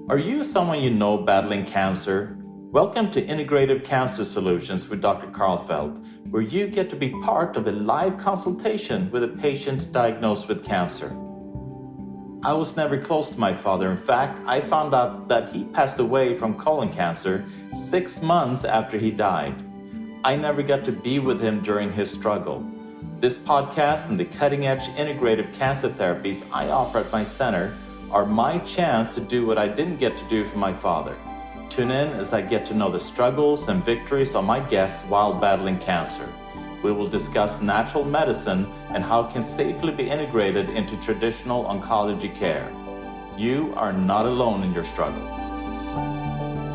Are you someone you know battling cancer? Welcome to Integrative Cancer Solutions with Dr. Karlfeldt, where you get to be part of a live consultation with a patient diagnosed with cancer. I was never close to my father. In fact, I found out that he passed away from colon cancer 6 months after he died. I never got to be with him during his struggle. This podcast and the cutting-edge integrative cancer therapies I offer at my center are my chance to do what I didn't get to do for my father. Tune in as I get to know the struggles and victories of my guests while battling cancer. We will discuss natural medicine and how it can safely be integrated into traditional oncology care. You are not alone in your struggle.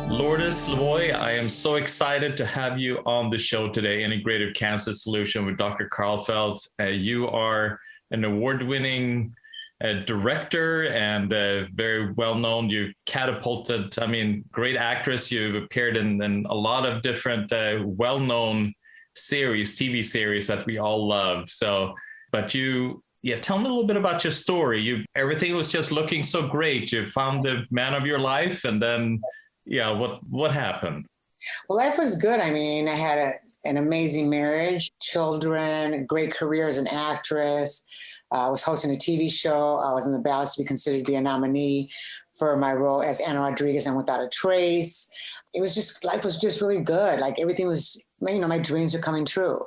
Lourdes Lavoy, I am so excited to have you on the show today, Integrative Cancer Solution with Dr. Karlfeldt. You are an award-winning director and very well-known. You've catapulted, great actress. You've appeared in a lot of different well-known series, TV series that we all love. Tell me a little bit about your story. Everything was just looking so great. You found the man of your life, and then, what happened? Well, life was good. I had an amazing marriage, children, great career as an actress. I was hosting a TV show. I was in the ballots to be considered to be a nominee for my role as Anna Rodriguez on Without a Trace. Life was just really good. Like everything was, my dreams were coming true.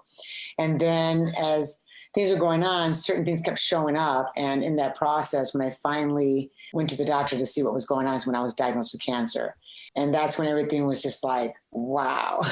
And then as things were going on, certain things kept showing up. And in that process, when I finally went to the doctor to see what was going on is when I was diagnosed with cancer. And that's when everything was just like, wow.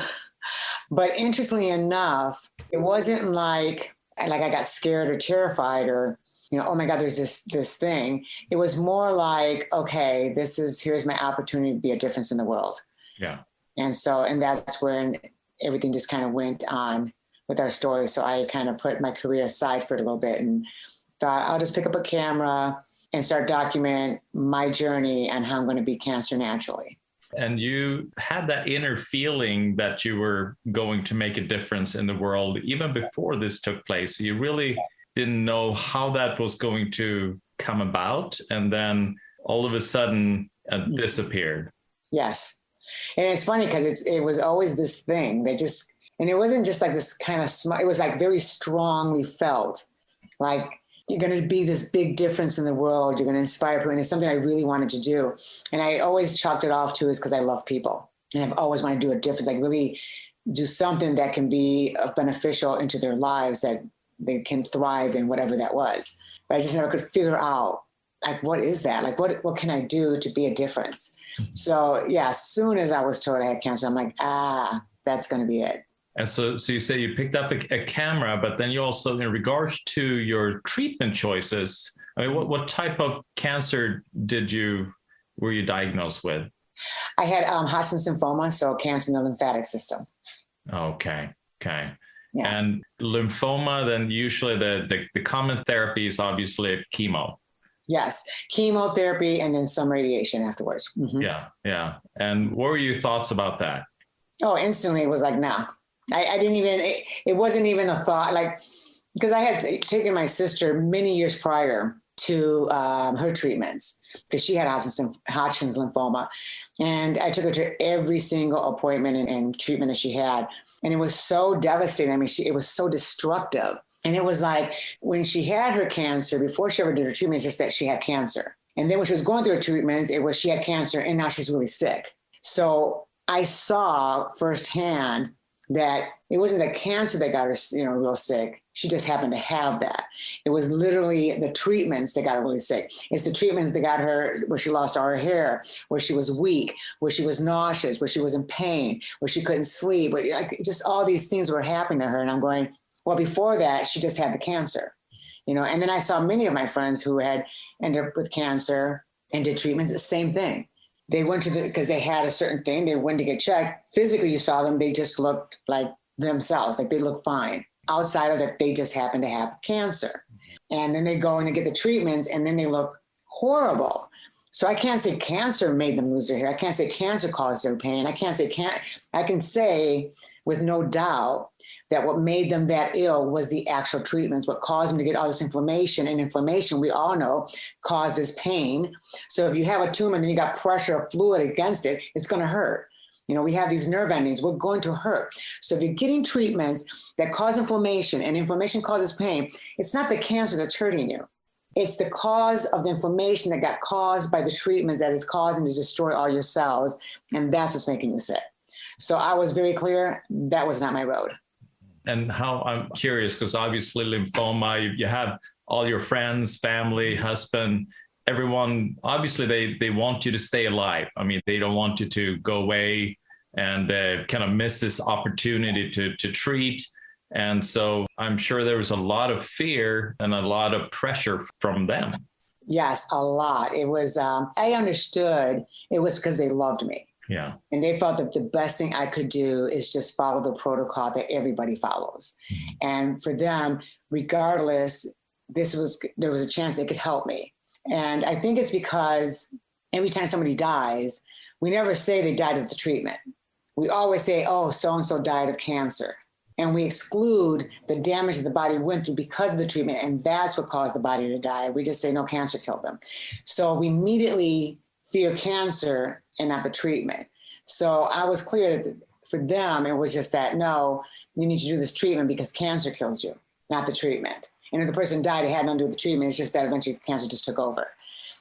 But interestingly enough, it wasn't like I got scared or terrified or, oh my God, there's this thing. It was more like, okay, here's my opportunity to be a difference in the world. Yeah. And that's when everything just kind of went on with our story. So I kind of put my career aside for a little bit and thought I'll just pick up a camera and start document my journey and how I'm going to beat cancer naturally. And you had that inner feeling that you were going to make a difference in the world even before this took place. You really didn't know how that was going to come about. And then all of a sudden this appeared. Yes. And it's funny because it was always this thing. And it wasn't just like this kind of it was like very strongly felt like you're going to be this big difference in the world. You're going to inspire people. And it's something I really wanted to do. And I always chalked it off to is because I love people. And I've always wanted to do a difference, like really do something that can be beneficial into their lives, that they can thrive in whatever that was. But I just never could figure out, like, what is that? Like, what can I do to be a difference? So, yeah, as soon as I was told I had cancer, I'm like, that's going to be it. And so you say you picked up a camera, but then you also, in regards to your treatment choices, what type of cancer were you diagnosed with? I had Hodgkin's lymphoma, so cancer in the lymphatic system. Okay. Yeah. And lymphoma, then usually the common therapy is obviously chemo. Yes, chemotherapy and then some radiation afterwards. Mm-hmm. Yeah. And what were your thoughts about that? Oh, instantly it was like, nah. I didn't even, it wasn't even a thought, like, because I had taken my sister many years prior to her treatments because she had Hodgkin's lymphoma. And I took her to every single appointment and treatment that she had. And it was so devastating. It was so destructive. And it was like when she had her cancer, before she ever did her treatment, it's just that she had cancer. And then when she was going through her treatments, it was she had cancer and now she's really sick. So I saw firsthand that it wasn't the cancer that got her, real sick. She just happened to have that. It was literally the treatments that got her really sick. It's the treatments that got her where she lost all her hair, where she was weak, where she was nauseous, where she was in pain, where she couldn't sleep. But just all these things were happening to her. And I'm going, well, before that, she just had the cancer, And then I saw many of my friends who had ended up with cancer and did treatments, the same thing. They went because they had a certain thing, they went to get checked. Physically, you saw them, they just looked like themselves, like they looked fine. Outside of that, they just happened to have cancer. And then they go and they get the treatments and then they look horrible. So I can't say cancer made them lose their hair. I can't say cancer caused their pain. I can say with no doubt that what made them that ill was the actual treatments, what caused them to get all this inflammation. And inflammation, we all know, causes pain. So if you have a tumor and then you got pressure or fluid against it, it's going to hurt. We have these nerve endings, we're going to hurt. So if you're getting treatments that cause inflammation and inflammation causes pain, it's not the cancer that's hurting you. It's the cause of the inflammation that got caused by the treatments that is causing to destroy all your cells. And that's what's making you sick. So I was very clear, that was not my road. And how, I'm curious, because obviously lymphoma, you have all your friends, family, husband, everyone, obviously they want you to stay alive. I mean, they don't want you to go away and kind of miss this opportunity to treat. And so I'm sure there was a lot of fear and a lot of pressure from them. Yes, a lot. It was, I understood it was because they loved me. Yeah. And they felt that the best thing I could do is just follow the protocol that everybody follows. Mm-hmm. And for them, regardless, there was a chance they could help me. And I think it's because every time somebody dies, we never say they died of the treatment. We always say, oh, so-and-so died of cancer. And we exclude the damage that the body went through because of the treatment. And that's what caused the body to die. We just say, no, cancer killed them. So we immediately fear cancer and not the treatment. So I was clear that for them, it was just that, no, you need to do this treatment because cancer kills you, not the treatment. And if the person died, it had nothing to do with the treatment. It's just that eventually cancer just took over.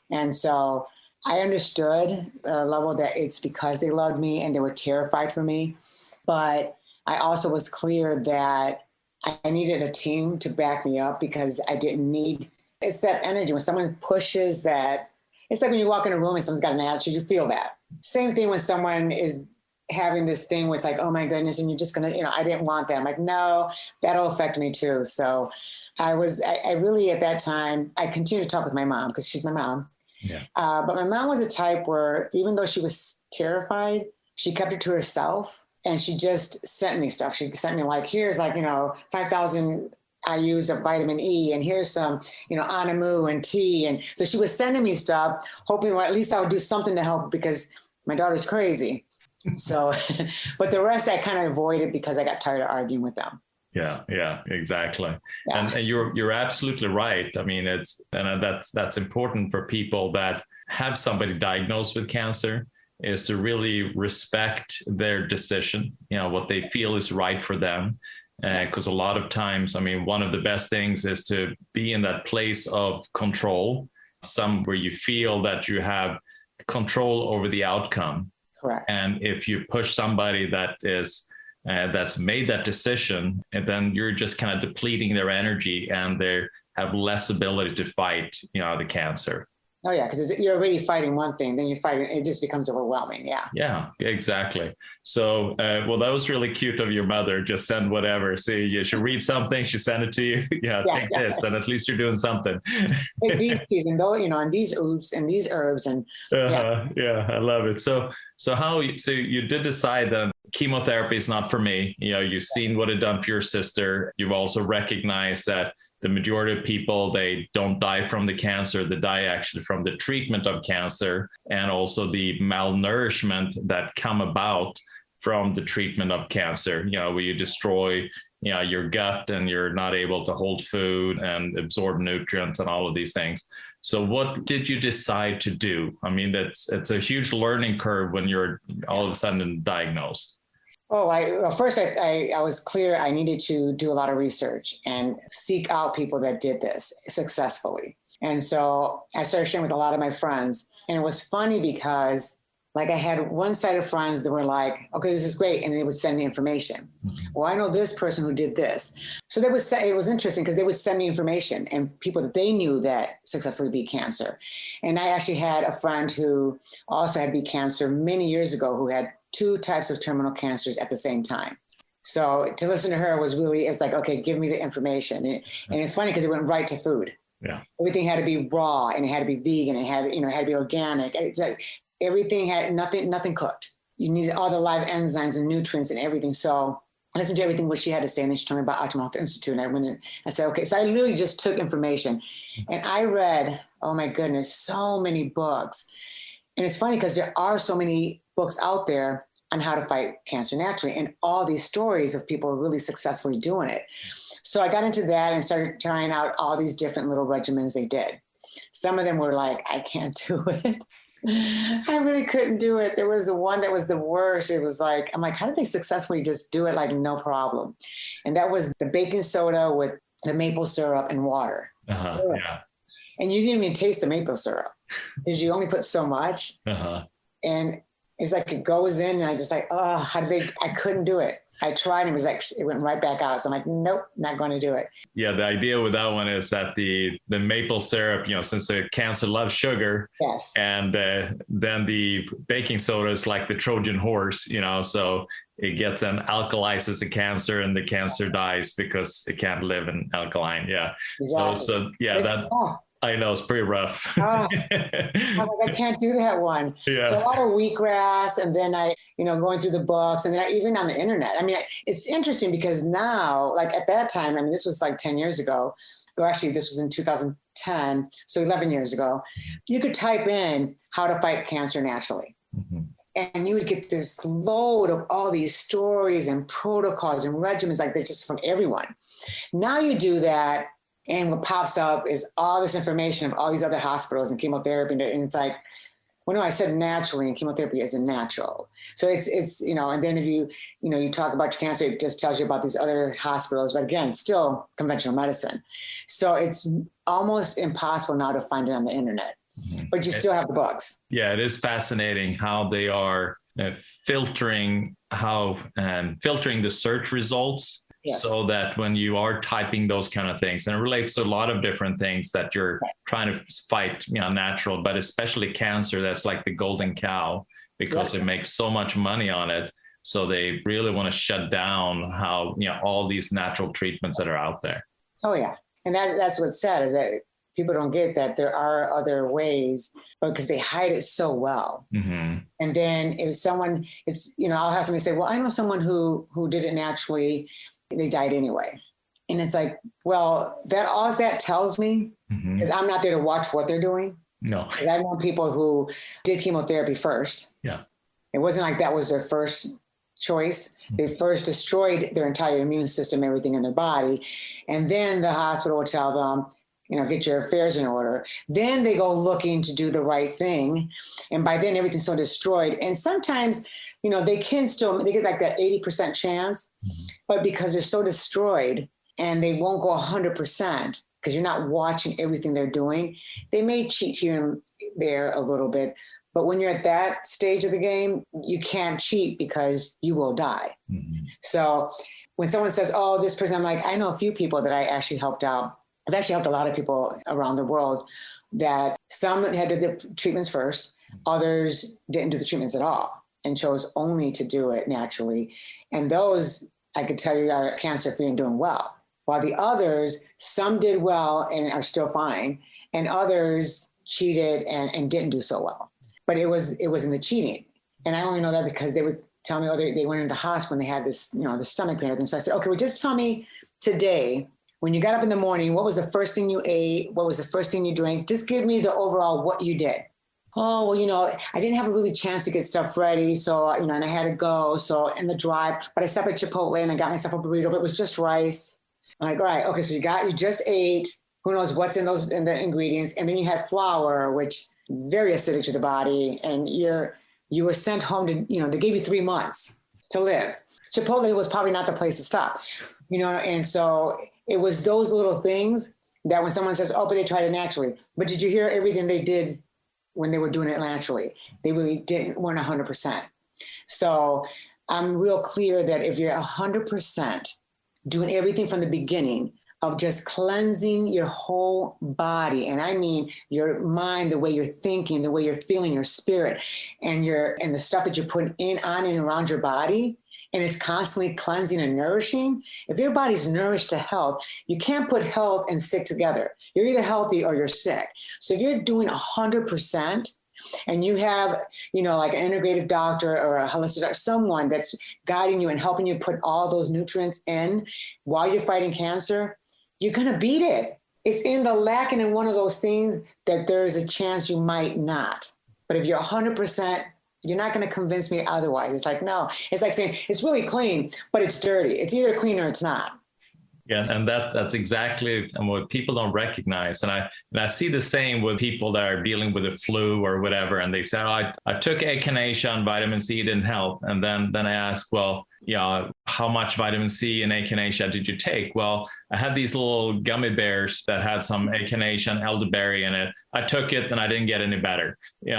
And so I understood the level that it's because they loved me and they were terrified for me. But I also was clear that I needed a team to back me up because I didn't need, it's that energy. When someone pushes that, it's like when you walk in a room and someone's got an attitude, you feel that. Same thing when someone is having this thing where it's like, oh my goodness, and you're just going to, I didn't want that. I'm like, no, that'll affect me too. So I really, at that time, I continued to talk with my mom because she's my mom. Yeah. But my mom was a type where even though she was terrified, she kept it to herself. And she just sent me stuff. She sent me here's 5,000 IUs of vitamin E, and here's some, Anamu and tea. And so she was sending me stuff, hoping at least I would do something to help because my daughter's crazy. So, but the rest I kind of avoided because I got tired of arguing with them. Yeah, exactly. Yeah. And you're absolutely right. I mean, that's important for people that have somebody diagnosed with cancer, is to really respect their decision, what they feel is right for them. Because a lot of times, I mean, one of the best things is to be in that place of control, where you feel that you have control over the outcome. Correct. And if you push somebody that's made that decision, and then you're just kind of depleting their energy and they have less ability to fight, the cancer. Oh yeah, because you're already fighting one thing, then you're fighting, it just becomes overwhelming. Yeah. Yeah, exactly. So, well, that was really cute of your mother. Just send whatever. See, you should read something, she sent it to you. Take this, and at least you're doing something. And though, and these herbs and yeah, I love it. So you did decide that chemotherapy is not for me. You've seen what it done for your sister. You've also recognized that the majority of people, they don't die from the cancer, they die actually from the treatment of cancer, and also the malnourishment that come about from the treatment of cancer, where you destroy, your gut and you're not able to hold food and absorb nutrients and all of these things. So what did you decide to do? I mean, it's a huge learning curve when you're all of a sudden diagnosed. Oh, first I was clear I needed to do a lot of research and seek out people that did this successfully. And so I started sharing with a lot of my friends. And it was funny because I had one side of friends that were like, okay, this is great. And they would send me information. Mm-hmm. Well, I know this person who did this. So it was interesting because they would send me information and people that they knew that successfully beat cancer. And I actually had a friend who also had beat cancer many years ago who had 2 types of terminal cancers at the same time. So to listen to her it's like, okay, give me the information. And it's funny because it went right to food. Yeah. Everything had to be raw and it had to be vegan. It had to be organic. It's like everything had nothing cooked. You needed all the live enzymes and nutrients and everything. So I listened to everything what she had to say. And then she told me about Optimal Health Institute. And I went in, I said, okay. So I literally just took information and I read, oh my goodness, so many books. And it's funny because there are so many books out there, on how to fight cancer naturally, and all these stories of people really successfully doing it. So I got into that and started trying out all these different little regimens they did. Some of them were like, I can't do it. I really couldn't do it. There was the one that was the worst. It was like, I'm like, how did they successfully just do it like no problem? And that was the baking soda with the maple syrup and water. Yeah. And you didn't even taste the maple syrup because you only put so much. And it's like it goes in and I just like, oh, how did they, I couldn't do it. I tried and it was like, it went right back out. So I'm like, nope, not going to do it. Yeah. The idea with that one is that the maple syrup, since the cancer loves sugar, yes, and then the baking soda is like the Trojan horse, so it gets and alkalizes the cancer and the cancer dies because it can't live in alkaline. Yeah. Exactly. So yeah, I know it's pretty rough. I'm like, I can't do that one. Yeah. So a lot of wheatgrass, and then I, going through the books, and then even on the internet. I mean, it's interesting because now, like at that time, I mean, this was like 10 years ago, or actually this was in 2010, so 11 years ago, you could type in how to fight cancer naturally. And you would get this load of all these stories and protocols and regimens like this just from everyone. Now you do that, and what pops up is all this information of all these other hospitals and chemotherapy. And it's like, well, no, I said naturally, and chemotherapy isn't natural. So it's and then if you talk about your cancer, it just tells you about these other hospitals. But again, still conventional medicine. So it's almost impossible now to find it on the internet, but you still have the books. Yeah, it is fascinating how they are filtering the search results. Yes. So that when you are typing those kind of things, and it relates to a lot of different things that you're trying to fight, natural, but especially cancer, that's like the golden cow because it makes so much money on it. So they really want to shut down all these natural treatments that are out there. Oh yeah. And that's what's sad is that people don't get that there are other ways, because they hide it so well. And then if someone is, I'll have somebody say, well, I know someone who did it naturally. They died anyway. And it's like, well, all that tells me, because I'm not there to watch what they're doing. No. I know people who did chemotherapy first. Yeah. It wasn't like that was their first choice. They first destroyed their entire immune system, everything in their body. And then the hospital will tell them, get your affairs in order. Then they go looking to do the right thing. And by then everything's so destroyed. And sometimes, they get like that 80% chance, but because they're so destroyed and they won't go 100% because you're not watching everything they're doing, they may cheat here and there a little bit. But when you're at that stage of the game, you can't cheat because you will die. So when someone says, oh, this person, I'm like, I know a few people that I actually helped out. I've actually helped a lot of people around the world that some had to do the treatments first, others didn't do the treatments at all and chose only to do it naturally. And those, I could tell you, are cancer-free and doing well. While the others, some did well and are still fine, and others cheated and didn't do so well. But it was in the cheating. And I only know that because they would tell me, they went into hospital and they had this, the stomach pain. And so I said, okay, well, just tell me today, when you got up in the morning, what was the first thing you ate? What was the first thing you drank? Just give me the overall what you did. Oh, well, I didn't have a really chance to get stuff ready. So, and I had to go. So in the drive, but I stopped at Chipotle and I got myself a burrito, but it was just rice. I'm like, all right, okay. So you just ate, who knows what's in the ingredients. And then you had flour, which very acidic to the body. And you were sent home to, they gave you 3 months to live. Chipotle was probably not the place to stop, and so it was those little things that when someone says, oh, but they tried it naturally. But did you hear everything they did when they were doing it naturally? They really weren't 100%. So I'm real clear that if you're 100% doing everything from the beginning of just cleansing your whole body, and I mean your mind, the way you're thinking, the way you're feeling, your spirit, and the stuff that you're putting on and around your body, and it's constantly cleansing and nourishing. If your body's nourished to health, you can't put health and sick together. You're either healthy or you're sick. So if you're doing 100% and you have, like an integrative doctor or a holistic doctor, someone that's guiding you and helping you put all those nutrients in while you're fighting cancer, you're going to beat it. It's in the lacking in one of those things that there's a chance you might not. But if you're 100% You're not going to convince me otherwise. It's like, no, it's like saying it's really clean, but it's dirty. It's either clean or it's not. Yeah, and that's exactly what people don't recognize. And I see the same with people that are dealing with the flu or whatever, and they say, oh, I took echinacea and vitamin C didn't help. And then I ask, well, yeah, how much vitamin C and echinacea did you take? Well, I had these little gummy bears that had some echinacea and elderberry in it. I took it and I didn't get any better.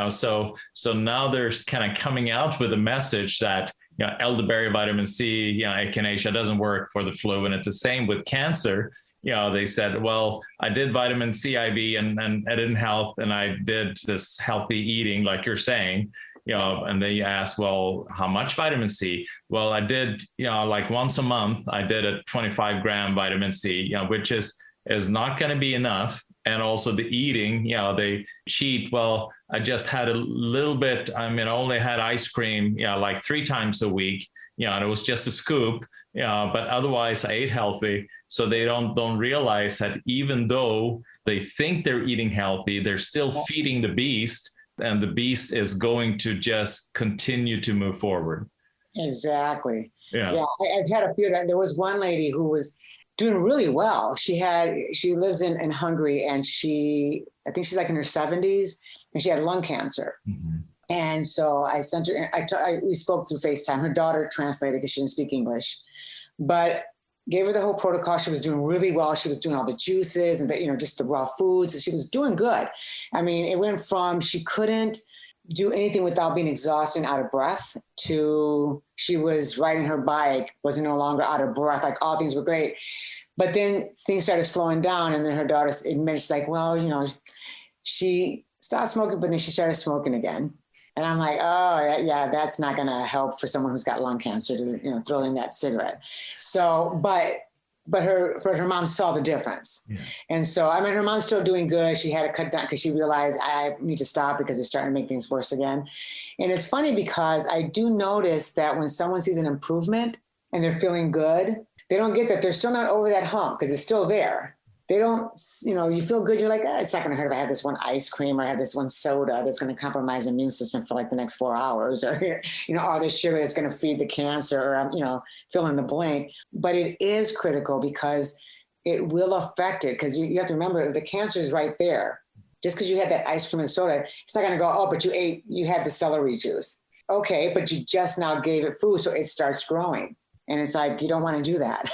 So now there's kind of coming out with a message that elderberry, vitamin C, echinacea doesn't work for the flu. And it's the same with cancer. They said, well, I did vitamin C IV and it didn't help. And I did this healthy eating, like you're saying, and then you ask, well, how much vitamin C? Well, I did, like once a month, I did a 25-gram vitamin C, which is not going to be enough. And also the eating, they cheat. Well, I just had a little bit. I only had ice cream, like 3 times a week, and it was just a scoop, but otherwise I ate healthy. So they don't realize that even though they think they're eating healthy, they're still feeding the beast, and the beast is going to just continue to move forward. Exactly. Yeah. I've had a few that there was one lady who was doing really well. She lives in Hungary, and I think she's like in her 70s, and she had lung cancer. Mm-hmm. And so I sent her, we spoke through FaceTime. Her daughter translated because she didn't speak English, but gave her the whole protocol. She was doing really well. She was doing all the juices and just the raw foods. She was doing good. It went from she couldn't do anything without being exhausted and out of breath to she was riding her bike, was no longer out of breath, like all things were great. But then things started slowing down, and then her daughter admitted, she's like, well, she stopped smoking, but then she started smoking again. And I'm like, oh, yeah, that's not going to help for someone who's got lung cancer to, throw in that cigarette. So, but her mom saw the difference. Yeah. And so, her mom's still doing good. She had to cut down because she realized I need to stop because it's starting to make things worse again. And it's funny because I do notice that when someone sees an improvement and they're feeling good, they don't get that they're still not over that hump because it's still there. They don't, you feel good. You're like, it's not going to hurt if I have this one ice cream or I have this one soda that's going to compromise the immune system for like the next 4 hours, or, or this sugar that's going to feed the cancer, or, fill in the blank. But it is critical because it will affect it, because you have to remember the cancer is right there. Just because you had that ice cream and soda, it's not going to go, oh, but you had the celery juice. Okay, but you just now gave it food, so it starts growing. And it's like, you don't want to do that.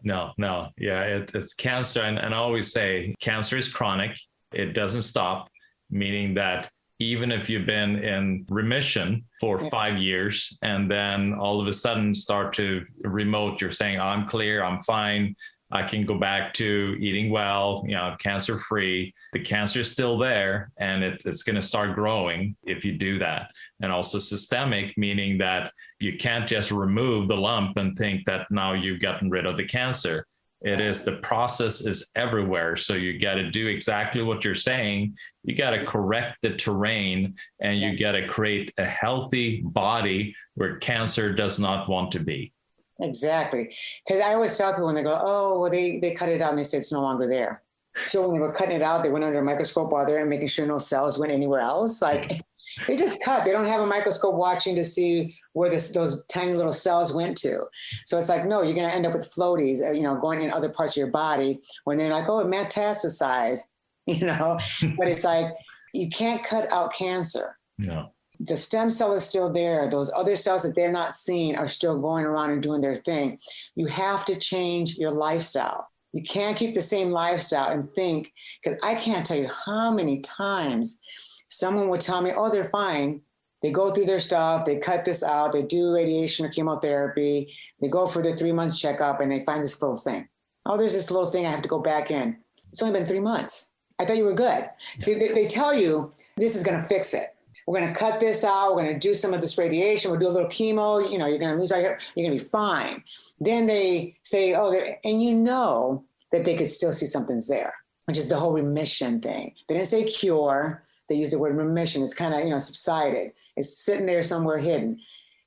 No. Yeah, it's cancer. And I always say cancer is chronic. It doesn't stop, meaning that even if you've been in remission for 5 years and then all of a sudden start to remote, you're saying, oh, I'm clear, I'm fine, I can go back to eating well, cancer free. The cancer is still there, and it's going to start growing if you do that. And also systemic, meaning that you can't just remove the lump and think that now you've gotten rid of the cancer. The process is everywhere. So you got to do exactly what you're saying. You got to correct the terrain, and you got to create a healthy body where cancer does not want to be. Exactly. Because I always tell people when they go, oh, well, they cut it out and they say it's no longer there. So when they were cutting it out, they went under a microscope while they're making sure no cells went anywhere else. Like they just cut. They don't have a microscope watching to see where those tiny little cells went to. So it's like, no, you're going to end up with floaties, going in other parts of your body when they're like, oh, it metastasized, But it's like, you can't cut out cancer. No. The stem cell is still there. Those other cells that they're not seeing are still going around and doing their thing. You have to change your lifestyle. You can't keep the same lifestyle and think, because I can't tell you how many times someone would tell me, oh, they're fine. They go through their stuff. They cut this out. They do radiation or chemotherapy. They go for their 3 months checkup and they find this little thing. Oh, there's this little thing I have to go back in. It's only been 3 months. I thought you were good. See, they tell you this is going to fix it. We're going to cut this out. We're going to do some of this radiation. We'll do a little chemo. You're going to lose all your, you're going to be fine. Then they say, oh, and that they could still see something's there, which is the whole remission thing. They didn't say cure. They used the word remission. It's kind of, subsided. It's sitting there somewhere hidden.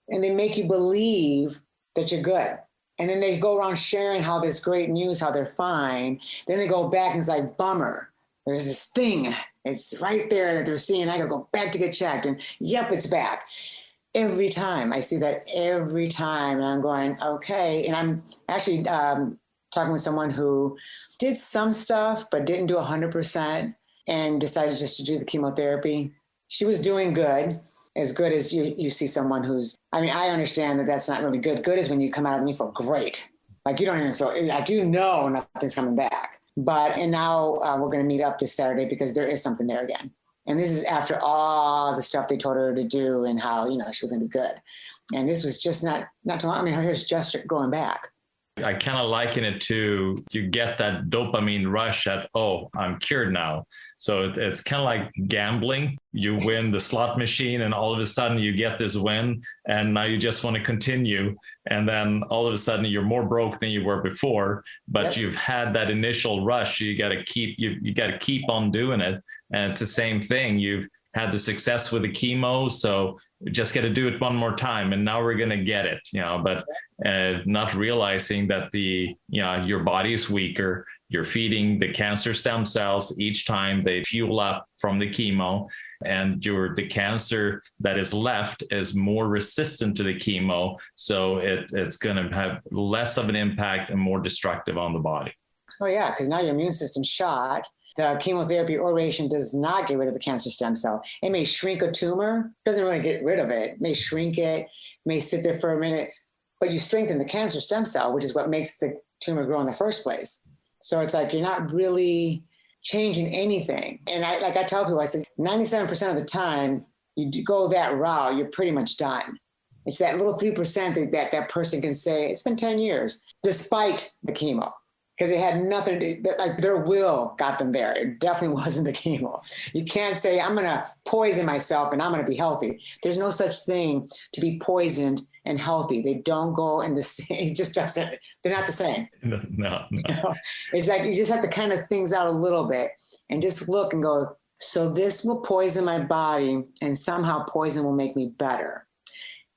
And they make you believe that you're good. And then they go around sharing how there's great news, how they're fine. Then they go back and it's like, bummer. there's this thing. It's right there that they're seeing. I gotta go back to get checked. And yep, it's back. Every time I see that every time, and I'm going, okay. And I'm actually talking with someone who did some stuff, but didn't do 100% and decided just to do the chemotherapy. She was doing good as you see someone who's, I mean, I understand that that's not really good. Good is when you come out and you feel great. Like you don't even feel, like nothing's coming back. And now we're going to meet up this Saturday because there is something there again. And this is after all the stuff they told her to do and how, she was going to be good. And this was just not too long. I mean, her hair's just growing back. I kind of liken it to, you get that dopamine rush at, oh, I'm cured now. So it's kind of like gambling. You win the slot machine and all of a sudden you get this win and now you just want to continue. And then all of a sudden you're more broke than you were before, but You've had that initial rush. You got to keep on doing it. And it's the same thing. You've had the success with the chemo. So we just got to do it one more time. And now we're going to get it, but not realizing that your body is weaker. You're feeding the cancer stem cells each time they fuel up from the chemo, and the cancer that is left is more resistant to the chemo. So it's going to have less of an impact and more destructive on the body. Oh yeah, because now your immune system's shot. The chemotherapy or radiation does not get rid of the cancer stem cell. It may shrink a tumor, doesn't really get rid of it. It may shrink it, may sit there for a minute, but you strengthen the cancer stem cell, which is what makes the tumor grow in the first place. So it's like you're not really changing anything. And I tell people, I said, 97% of the time you go that route, you're pretty much done. It's that little 3% that person can say, it's been 10 years, despite the chemo. Because they had nothing to, like their will got them there. It definitely wasn't the chemo. You can't say, I'm going to poison myself and I'm going to be healthy. There's no such thing to be poisoned and healthy. They don't go in the same, it just doesn't, they're not the same. No. It's like you just have to kind of things out a little bit and just look and go, so this will poison my body and somehow poison will make me better.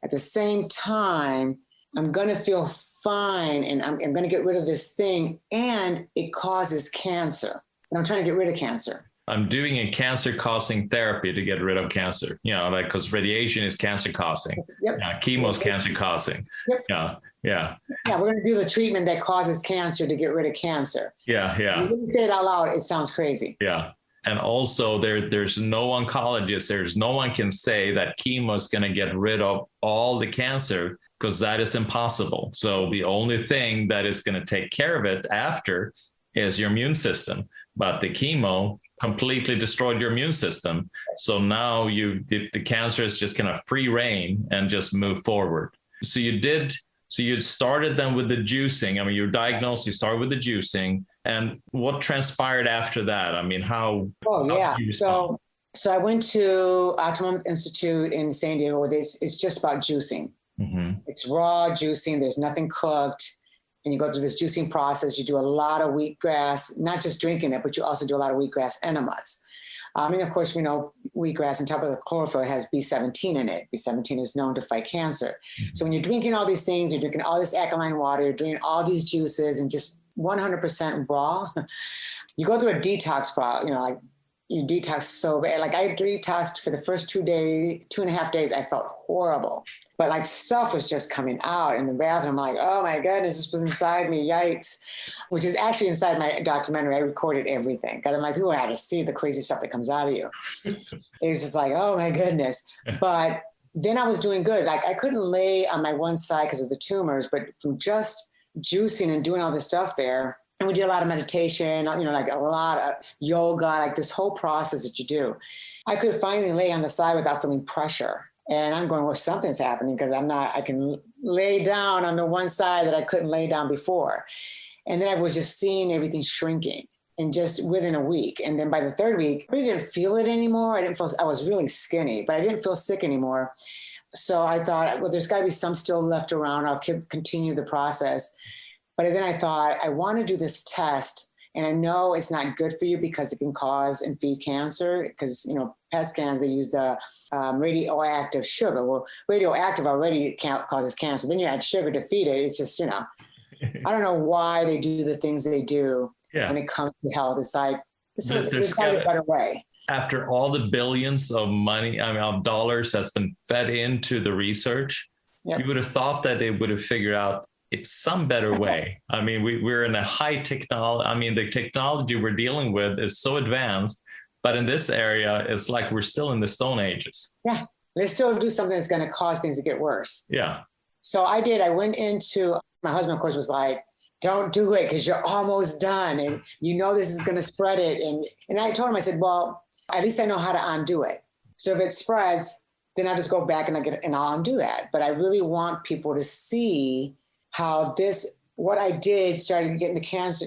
At the same time, I'm going to feel fine and I'm going to get rid of this thing and it causes cancer. And I'm trying to get rid of cancer. I'm doing a cancer-causing therapy to get rid of cancer, because radiation is cancer-causing. Yep. Chemo is cancer-causing. Yep. Yeah, we're going to do the treatment that causes cancer to get rid of cancer. Yeah. When you say it out loud, it sounds crazy. Yeah. And also there's no oncologist, there's no one can say that chemo is going to get rid of all the cancer, because that is impossible. So the only thing that is going to take care of it after is your immune system. But the chemo completely destroyed your immune system. So now the cancer is just kind of free reign and just move forward. So you started then with the juicing. I mean, you're diagnosed, you started with the juicing. And what transpired after that? I mean, how? Oh, yeah. So I went to Optimum Institute in San Diego. It's just about juicing. Mm-hmm. It's raw juicing. There's nothing cooked. And you go through this juicing process. You do a lot of wheatgrass, not just drinking it, but you also do a lot of wheatgrass enemas. And of course, we know wheatgrass on top of the chlorophyll has B17 in it. B17 is known to fight cancer. Mm-hmm. So when you're drinking all these things, you're drinking all this alkaline water, you're drinking all these juices and just 100% raw, you go through a detox process, you detox so bad. Like I detoxed for the first 2.5 days, I felt horrible. But stuff was just coming out in the bathroom. I'm like, oh my goodness, this was inside me, yikes. Which is actually inside my documentary. I recorded everything. Because I'm like, people had to see the crazy stuff that comes out of you. It was just like, oh my goodness. But then I was doing good. I couldn't lay on my one side because of the tumors, but from just juicing and doing all this stuff there, and we did a lot of meditation, a lot of yoga, this whole process that you do. I could finally lay on the side without feeling pressure. And I'm going, well, something's happening because I can lay down on the one side that I couldn't lay down before. And then I was just seeing everything shrinking and just within a week. And then by the third week, I really didn't feel it anymore. I was really skinny, but I didn't feel sick anymore. So I thought, well, there's got to be some still left around. I'll continue the process. But then I thought, I want to do this test. And I know it's not good for you because it can cause and feed cancer because, PET scans, they use the radioactive sugar. Well, radioactive already causes cancer. Then you add sugar to feed it. It's just, I don't know why they do the things they do when it comes to health. It's like, There's got to be a better way. After all the billions of money, of dollars that's been fed into the research, Yep. you would have thought that they would have figured out it's some better way. I mean, we're in a high technology. I mean, the technology we're dealing with is so advanced, but in this area, it's like we're still in the Stone Ages. Yeah. They still do something that's going to cause things to get worse. Yeah. So I did. I went into, my husband, of course, was like, don't do it because you're almost done. And this is going to spread it. And I told him, I said, well, at least I know how to undo it. So if it spreads, then I'll just go back and I'll undo that. But I really want people to see how what I did started getting the cancer,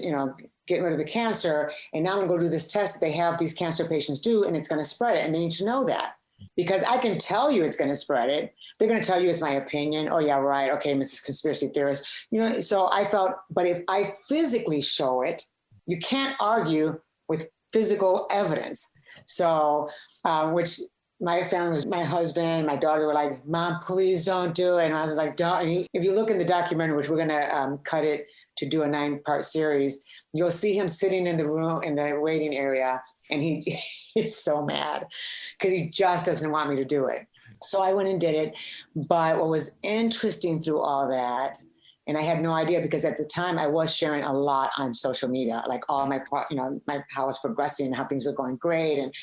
getting rid of the cancer. And now I'm going to go do this test that they have these cancer patients do, and it's going to spread it. And they need to know that, because I can tell you it's going to spread it. They're going to tell you it's my opinion. Oh yeah, right. Okay, Mrs. Conspiracy Theorist. So I felt, but if I physically show it, you can't argue with physical evidence. So, which my family was, my husband, my daughter were like, Mom, please don't do it. And I was like, don't. And if you look in the documentary, which we're going to cut it to do a 9-part series, you'll see him sitting in the room, in the waiting area. And he's so mad because he just doesn't want me to do it. So I went and did it. But what was interesting through all that, and I had no idea, because at the time I was sharing a lot on social media, like all my, how I was progressing, how things were going great. And,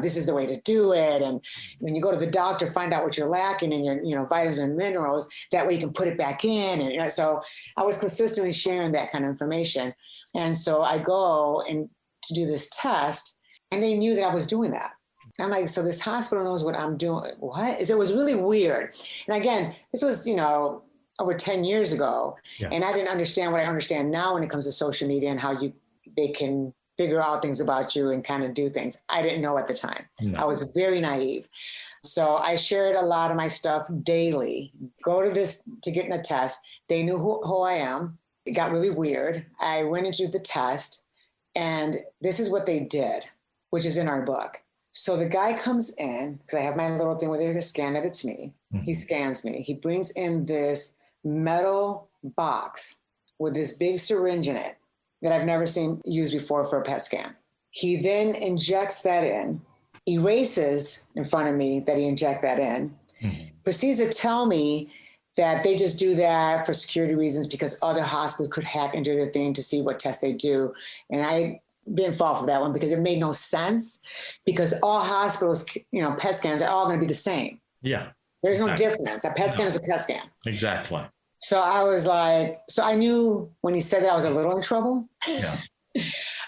this is the way to do it. And when you go to the doctor, find out what you're lacking in your, vitamins and minerals, that way you can put it back in. And, so I was consistently sharing that kind of information. And so I go and to do this test, and they knew that I was doing that. I'm like, so this hospital knows what I'm doing. What? So it was really weird. And again, this was, over 10 years ago. Yeah. And I didn't understand what I understand now when it comes to social media and how they can figure out things about you and kind of do things. I didn't know at the time. No. I was very naive. So I shared a lot of my stuff daily. Go to get in a test. They knew who I am. It got really weird. I went into the test, and this is what they did, which is in our book. So the guy comes in, because I have my little thing where they scan that it's me. Mm-hmm. He scans me. He brings in this metal box with this big syringe in it that I've never seen used before for a PET scan. He then injects that in, erases in front of me that he inject that in, proceeds to tell me that they just do that for security reasons because other hospitals could hack into their thing to see what tests they do. And I didn't fall for that one because it made no sense, because all hospitals, PET scans are all going to be the same. Yeah. There's no difference. A PET scan is a PET scan. Exactly. So I was like, so I knew when he said that I was a little in trouble. Yeah.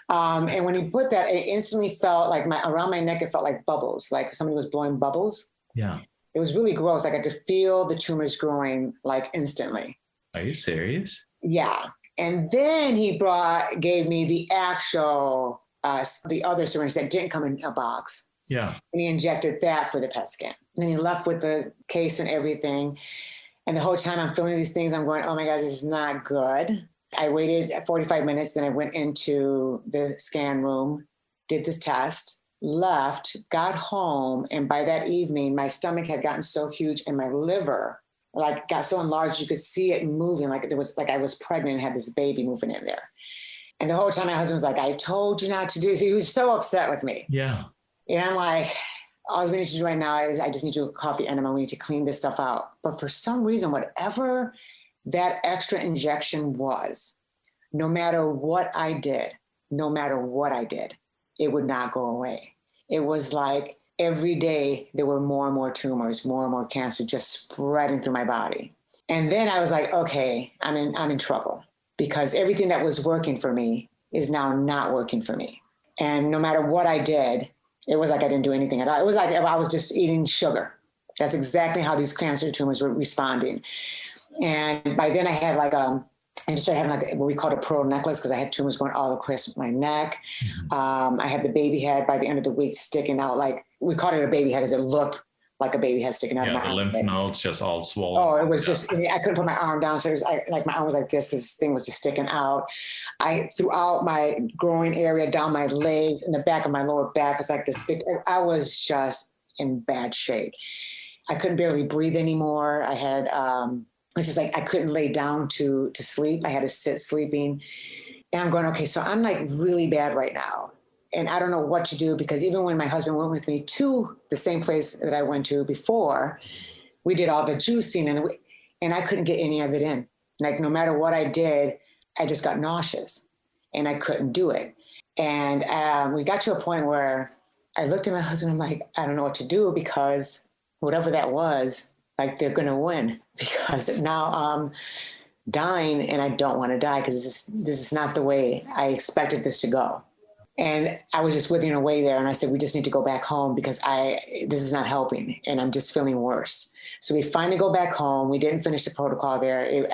And when he put that, it instantly felt like around my neck, it felt like bubbles, like somebody was blowing bubbles. Yeah. It was really gross. Like I could feel the tumors growing like instantly. Are you serious? Yeah. And then he gave me the actual, the other syringe that didn't come in a box. Yeah. And he injected that for the PET scan. And then he left with the case and everything. And the whole time I'm feeling these things, I'm going, oh my gosh, this is not good. I waited 45 minutes. Then I went into the scan room, did this test, left, got home. And by that evening, my stomach had gotten so huge and my liver got so enlarged, you could see it moving like I was pregnant and had this baby moving in there. And the whole time my husband was like, I told you not to do this. He was so upset with me. Yeah. And I'm like, all we need to do right now is I just need to do a coffee enema. We need to clean this stuff out. But for some reason, whatever that extra injection was, no matter what I did, it would not go away. It was like every day there were more and more tumors, more and more cancer just spreading through my body. And then I was like, okay, I'm in trouble, because everything that was working for me is now not working for me. And no matter what I did, it was like I didn't do anything at all. It was like I was just eating sugar. That's exactly how these cancer tumors were responding. And by then I had I just started having what we called a pearl necklace, because I had tumors going all across my neck. Mm-hmm. I had the baby head by the end of the week sticking out, like we called it a baby head because it looked like a baby head sticking out of my arm. The lymph nodes just all swollen. Oh, it was just, I couldn't put my arm down. So it was my arm was like this because this thing was just sticking out. Throughout my growing area, down my legs, in the back of my lower back was like this big, I was just in bad shape. I couldn't barely breathe anymore. I had, it's just like I couldn't lay down to sleep. I had to sit sleeping. And I'm going, okay, so I'm like really bad right now. and I don't know what to do, because even when my husband went with me to the same place that I went to before, we did all the juicing and I couldn't get any of it in. Like, no matter what I did, I just got nauseous and I couldn't do it. And we got to a point where I looked at my husband, I'm like, I don't know what to do, because whatever that was, like, they're going to win, because now I'm dying and I don't want to die, because this is not the way I expected this to go. And I was just withering away there. And I said, we just need to go back home, because this is not helping and I'm just feeling worse. So we finally go back home. We didn't finish the protocol there.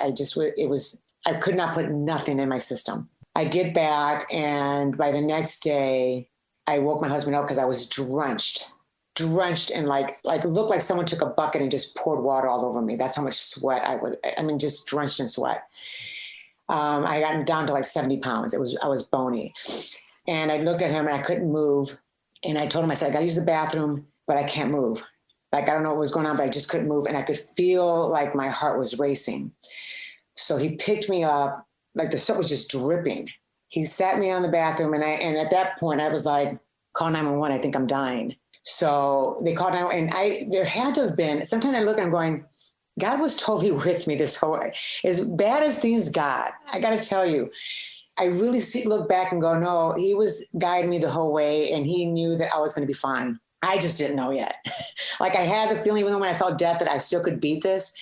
I could not put nothing in my system. I get back, and by the next day, I woke my husband up because I was drenched and like it looked like someone took a bucket and just poured water all over me. That's how much sweat I was. I mean, just drenched in sweat. I got down to like 70 pounds. I was bony. And I looked at him and I couldn't move. And I told him, I said, I got to use the bathroom, but I can't move. Like, I don't know what was going on, but I just couldn't move. And I could feel like my heart was racing. So he picked me up, like the sweat was just dripping. He sat me on the bathroom, and at that point I was like, call 911, I think I'm dying. So they called 911, and there had to have been, sometimes I look and I'm going, God was totally with me this whole way. As bad as things got, I got to tell you, I really look back and go, no, he was guiding me the whole way, and he knew that I was going to be fine. I just didn't know yet. Like, I had the feeling, even when I felt death, that I still could beat this.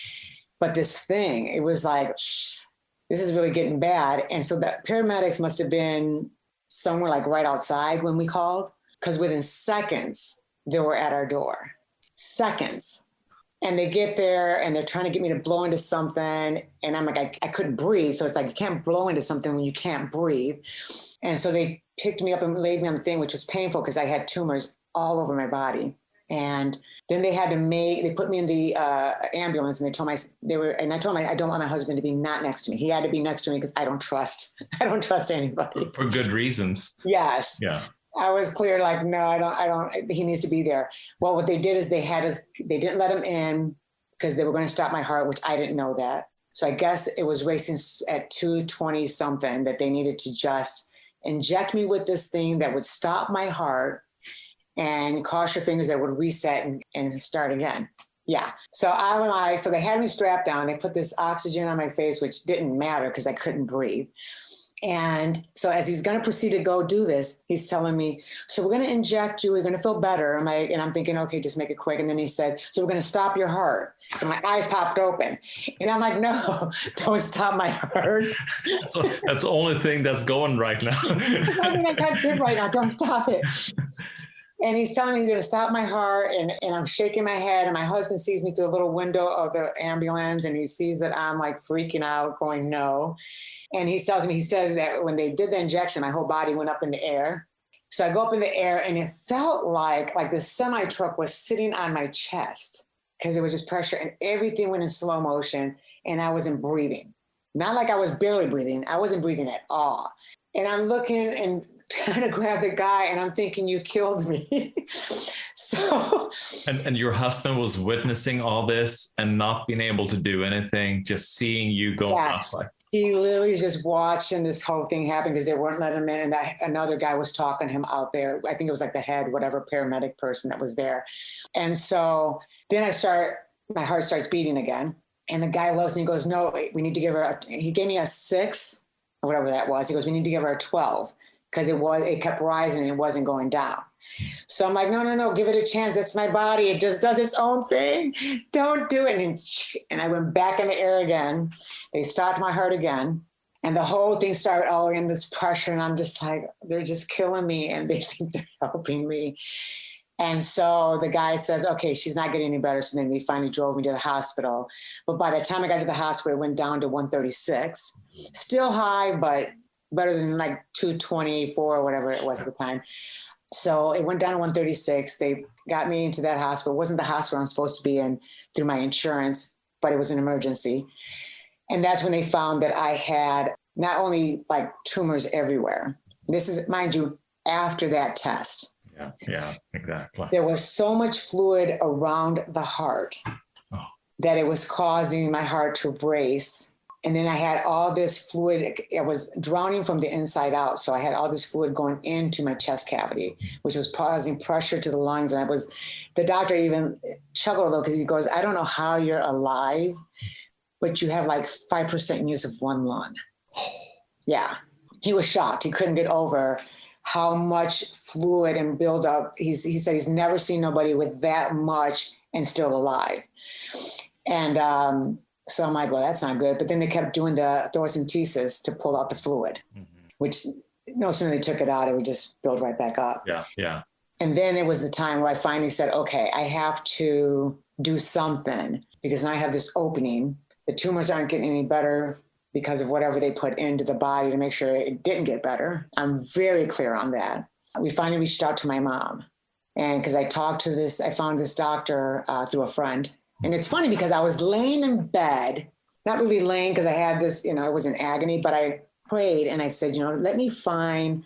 But this thing, it was like, this is really getting bad. And so the paramedics must have been somewhere like right outside when we called, because within seconds, they were at our door. Seconds. And they get there and they're trying to get me to blow into something. And I'm like, I couldn't breathe. So it's like, you can't blow into something when you can't breathe. And so they picked me up and laid me on the thing, which was painful because I had tumors all over my body. And then they put me in the ambulance, and I told them, I don't want my husband to be not next to me. He had to be next to me because I don't trust anybody. For good reasons. Yes. Yeah. I was clear, like, no, I don't, he needs to be there. Well, what they did is they didn't let him in because they were going to stop my heart, which I didn't know that. So I guess it was racing at 220 something, that they needed to just inject me with this thing that would stop my heart and cross your fingers that would reset and start again. Yeah. So so they had me strapped down. They put this oxygen on my face, which didn't matter because I couldn't breathe. And so as he's going to proceed to go do this, he's telling me, so we're going to inject you. We're going to feel better. And I'm thinking, okay, just make it quick. And then he said, so we're going to stop your heart. So my eyes popped open. And I'm like, no, don't stop my heart. That's the only thing that's going right now. That's the only thing I got good right now. Don't stop it. And he's telling me he's going to stop my heart, and I'm shaking my head, and my husband sees me through a little window of the ambulance, and he sees that I'm like freaking out, going, no. And he says that when they did the injection, my whole body went up in the air. So I go up in the air, and it felt like the semi-truck was sitting on my chest, because there was just pressure, and everything went in slow motion, and I wasn't breathing. Not like I was barely breathing. I wasn't breathing at all. And I'm looking and trying to grab the guy, and I'm thinking, you killed me. So. And your husband was witnessing all this and not being able to do anything, just seeing you go Yes. off. He literally was just watching this whole thing happen because they weren't letting him in. And another guy was talking to him out there. I think it was like the head, whatever paramedic person that was there. And so then my heart starts beating again. And the guy looks and he goes, no, we need to give her, he gave me a 6 or whatever that was. He goes, we need to give her a 12 because it kept rising and it wasn't going down. So I'm like, no, give it a chance. That's my body. It just does its own thing. Don't do it. And I went back in the air again. They stopped my heart again. And the whole thing started all in this pressure. And I'm just like, they're just killing me. And they think they're helping me. And so the guy says, okay, she's not getting any better. So then they finally drove me to the hospital. But by the time I got to the hospital, it went down to 136. Still high, but better than like 224 or whatever it was at the time. So it went down to 136. They got me into that hospital. It wasn't the hospital I'm supposed to be in through my insurance, but it was an emergency. And that's when they found that I had not only like tumors everywhere. This is, mind you, after that test. Yeah, exactly. There was so much fluid around the heart that it was causing my heart to race. And then I had all this fluid. I was drowning from the inside out. So I had all this fluid going into my chest cavity, which was causing pressure to the lungs. And the doctor even chuckled though, because he goes, I don't know how you're alive, but you have like 5% use of one lung. Yeah. He was shocked. He couldn't get over how much fluid and buildup. He said he's never seen nobody with that much and still alive. And, so I'm like, well, that's not good. But then they kept doing the thoracentesis to pull out the fluid, which no sooner they took it out, it would just build right back up. Yeah, yeah. And then it was the time where I finally said, okay, I have to do something because now I have this opening. The tumors aren't getting any better because of whatever they put into the body to make sure it didn't get better. I'm very clear on that. We finally reached out to my mom. And because I found this doctor through a friend. And it's funny because I was laying in bed, not really laying because I had this, I was in agony, but I prayed and I said, let me find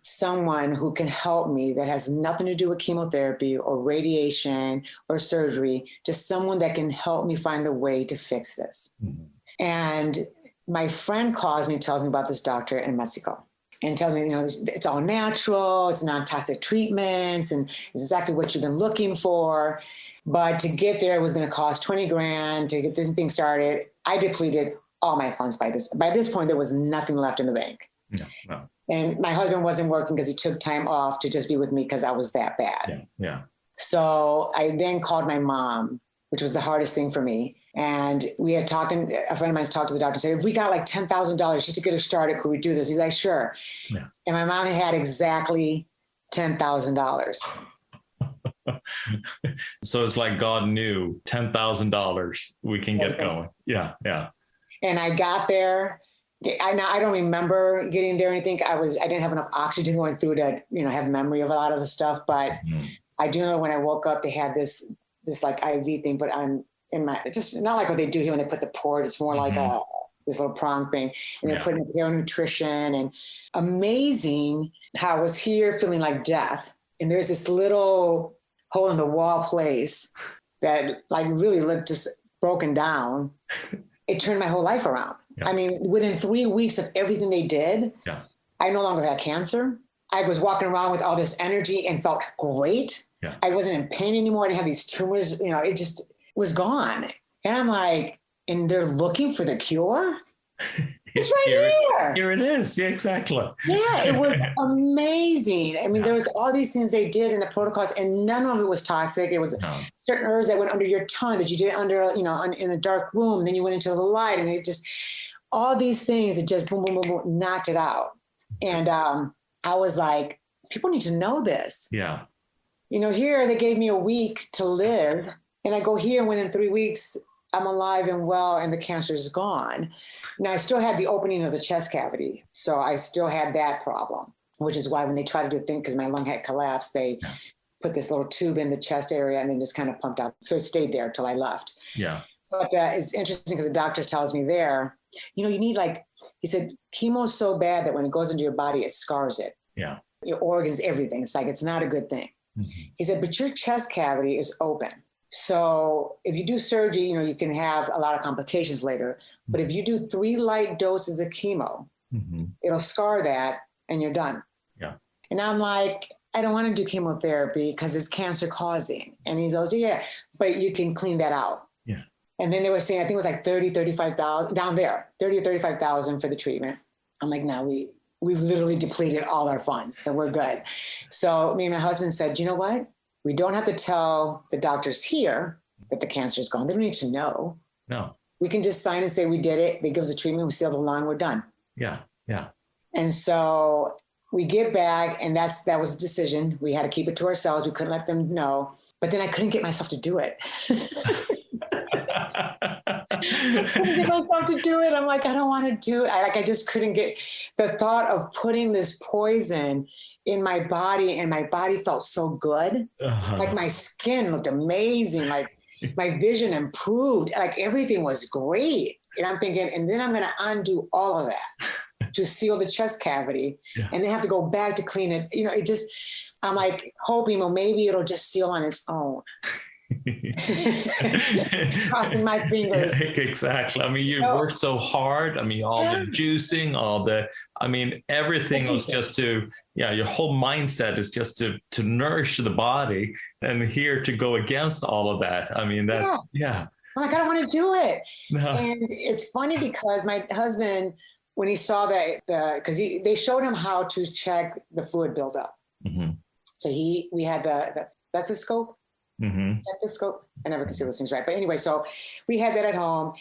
someone who can help me that has nothing to do with chemotherapy or radiation or surgery, just someone that can help me find the way to fix this. Mm-hmm. And my friend calls me and tells me about this doctor in Mexico. And tells me, it's all natural, it's non-toxic treatments, and it's exactly what you've been looking for. But to get there, it was going to cost $20,000 to get this thing started. I depleted all my funds by this. By this point, there was nothing left in the bank. No. And my husband wasn't working because he took time off to just be with me because I was that bad. Yeah. So I then called my mom, which was the hardest thing for me. And we had a friend of mine talked to the doctor and said, if we got like $10,000 just to get her started, could we do this? He's like, sure. Yeah. And my mom had exactly $10,000. So it's like God knew $10,000 we can get going. Yeah. Yeah. And I got there. I don't remember getting there or anything. I didn't have enough oxygen going through to, have memory of a lot of the stuff. But I do know when I woke up, they had this like IV thing, but I'm in my, just not like what they do here when they put the port. It's more like this little prong thing. And they're putting Pure Nutrition, and amazing how I was here feeling like death. And there's this little hole in the wall place that like really looked just broken down. It turned my whole life around. Yeah. I mean, within 3 weeks of everything they did, I no longer had cancer. I was walking around with all this energy and felt great. Yeah. I wasn't in pain anymore. I didn't have these tumors. It just was gone. And I'm like, and they're looking for the cure? It's right here. Here it is. Yeah, exactly. Yeah, it was amazing. I mean, there was all these things they did in the protocols, and none of it was toxic. It was certain herbs that went under your tongue that you did under, in a dark room. Then you went into the light, and it just, all these things, it just boom, boom, boom, boom, knocked it out. And I was like, people need to know this. Yeah. Here they gave me a week to live, and I go here, and within 3 weeks, I'm alive and well, and the cancer is gone. Now, I still had the opening of the chest cavity. So I still had that problem, which is why when they tried to do a thing, because my lung had collapsed, they put this little tube in the chest area and then just kind of pumped out. So it stayed there till I left. Yeah. But it's interesting because the doctor tells me there, you need he said, chemo is so bad that when it goes into your body, it scars it. Yeah. Your organs, everything. It's like, it's not a good thing. Mm-hmm. He said, but your chest cavity is open. So if you do surgery, you can have a lot of complications later. But if you do 3 light doses of chemo, it'll scar that and you're done. Yeah. And I'm like, I don't want to do chemotherapy because it's cancer causing. And he goes, yeah, but you can clean that out. Yeah. And then they were saying, I think it was like 35,000 down there, 30 or 35,000 for the treatment. I'm like, no, we've literally depleted all our funds. So we're good. So me and my husband said, you know what? We don't have to tell the doctors here that the cancer is gone. They don't need to know. No. We can just sign and say we did it. They give us a treatment. We seal the line. We're done. Yeah. Yeah. And so we get back, and that was a decision. We had to keep it to ourselves. We couldn't let them know. But then I couldn't get myself to do it. I couldn't get myself to do it. I'm like, I don't want to do it. I just couldn't get the thought of putting this poison in my body, and my body felt so good. Like my skin looked amazing. Like my vision improved. Like everything was great. And I'm thinking, and then I'm going to undo all of that to seal the chest cavity and then have to go back to clean it. It just, I'm like hoping, well, maybe it'll just seal on its own. Crossing my fingers. Exactly. I mean, you worked so hard. I mean, all the juicing, everything was just to, your whole mindset is just to nourish the body, and here to go against all of that. I mean, that's, I'm like, I don't want to do it. No. And it's funny because my husband, when he saw that, because they showed him how to check the fluid buildup. Mm-hmm. So we had that's a scope. Mm-hmm. Stethoscope. I never can see those things right. But anyway, so we had that at home,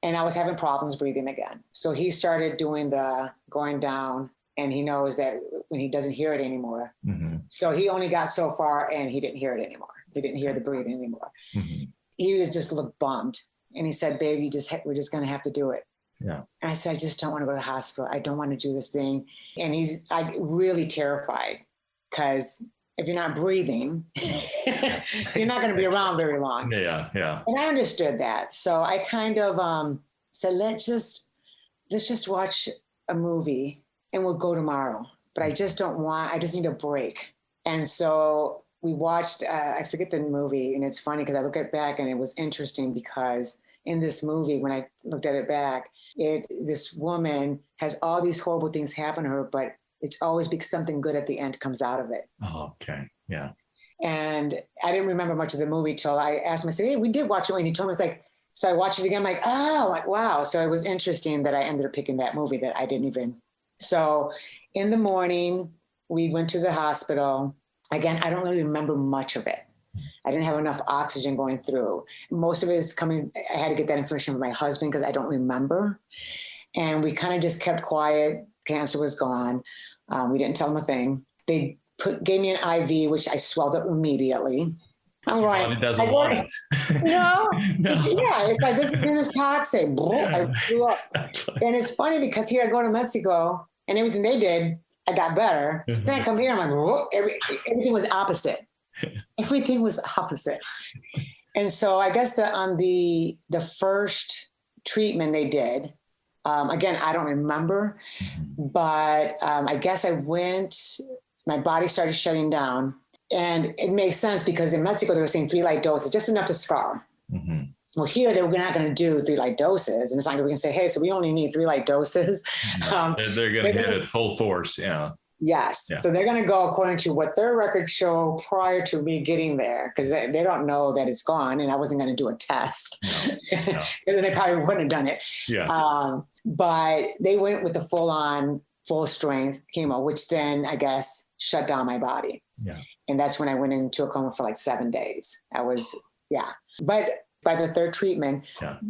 and I was having problems breathing again. So he started doing the going down, and he knows that when he doesn't hear it anymore. Mm-hmm. So he only got so far, and he didn't hear it anymore. He didn't hear the breathing anymore. Mm-hmm. He was just looked bummed. And he said, babe, we're just going to have to do it. Yeah. And I said, I just don't want to go to the hospital. I don't want to do this thing. And he's like really terrified, because if you're not breathing, you're not going to be around very long. Yeah, yeah. And I understood that. So I kind of said, let's just watch a movie and we'll go tomorrow. But I just need a break. And so we watched, I forget the movie, and it's funny because I look at it back and it was interesting because in this movie, when I looked at it back, this woman has all these horrible things happen to her, but it's always because something good at the end comes out of it. Oh, okay. Yeah. And I didn't remember much of the movie till I asked him, I said, hey, we did watch it. And he told me, it's like, so I watched it again. I'm like, wow. So it was interesting that I ended up picking that movie that I didn't even. So in the morning, we went to the hospital. Again, I don't really remember much of it. I didn't have enough oxygen going through. Most of it is coming. I had to get that information from my husband because I don't remember. And we kind of just kept quiet. Cancer was gone. We didn't tell him a thing. They gave me an IV, which I swelled up immediately. I'm right. It doesn't want it. No. Yeah, it's like, this is toxic. I blew up. And it's funny because here I go to Mexico and everything they did, I got better. Then I come here, I'm like, everything was opposite. Everything was opposite. And so I guess on the first treatment they did, again, I don't remember, but I guess my body started shutting down. And it makes sense because in Mexico, they were saying 3 light doses, just enough to scar. Mm-hmm. Well, here they were not going to do 3 light doses. And it's not going to say, hey, so we only need 3 light doses. They're going to hit it full force. Yeah. Yes. Yeah. So they're going to go according to what their records show prior to me getting there, because they don't know that it's gone and I wasn't going to do a test. No. Because then they probably wouldn't have done it. Yeah. But they went with the full strength chemo, which then I guess shut down my body. Yeah. And that's when I went into a coma for like 7 days. But by the third treatment,